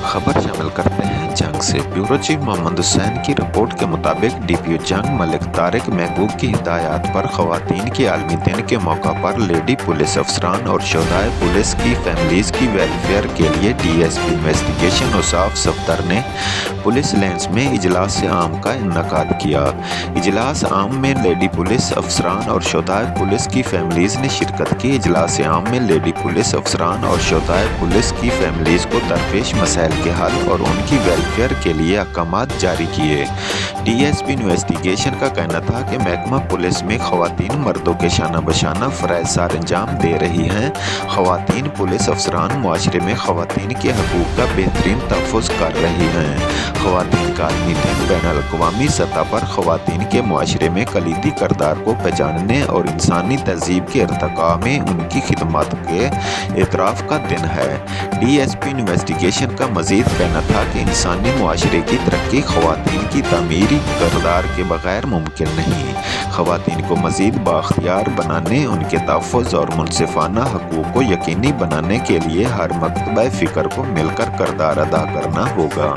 खबर शामिल करते हैं जंग से। ब्यूरो चीफ मोहम्मद हुसैन की रिपोर्ट के मुताबिक डीपीओ जंग मलिक तारिक महबूब की हिदायत पर खवातीन के आलमी दिन के मौका पर लेडी पुलिस अफसरान और शोधाए पुलिस की फैमिलीज़ की वेलफेयर के लिए डीएसपी इन्वेस्टिगेशन औसाफ सफदर ने पुलिस लाइन्स में इजलास आम का इनकाद किया। इजलास आम में लेडी पुलिस अफसरान और शोधाए पुलिस की फैमिलीज़ ने शिरकत की। इजलास आम में लेडी पुलिस अफसरान और शोधाए पुलिस की फैमिलीज़ को दरपेश मसाइल के हल और उनकी वेलफेयर के लिए अहकामात जारी किए। डीएसपी इन्वेस्टिगेशन का कहना था कि महकमा पुलिस में खवातीन मर्दों के शाना बशाना फ़राइज़ सर अंजाम दे रही हैं। खवातीन पुलिस अफसरान मुआशरे में खवातीन के हकूक़ का बेहतरीन तहफ़्फ़ुज़ कर रही हैं। खवातीन का आलमी दिन बैनुल-अक़वामी सतह पर खवातीन के मुआशरे में कलीदी किरदार को पहचानने और इंसानी तहज़ीब के इर्तिक़ा में उनकी खिदमत के एतराफ़ का दिन है। डीएसपी इन्वेस्टिगेशन का मज़ीद कहना था कि इंसानी मुआशरे की तरक्की खवातीन की तामीरी किरदार के बगैर मुमकिन नहीं। खवातीन को मज़ीद बाख्तियार बनाने, उनके तहफ़्फ़ुज़ और मुनसिफ़ाना हकूक़ को यकीनी बनाने के लिए हर मकतबा फ़िक्र को मिलकर किरदार अदा करना होगा।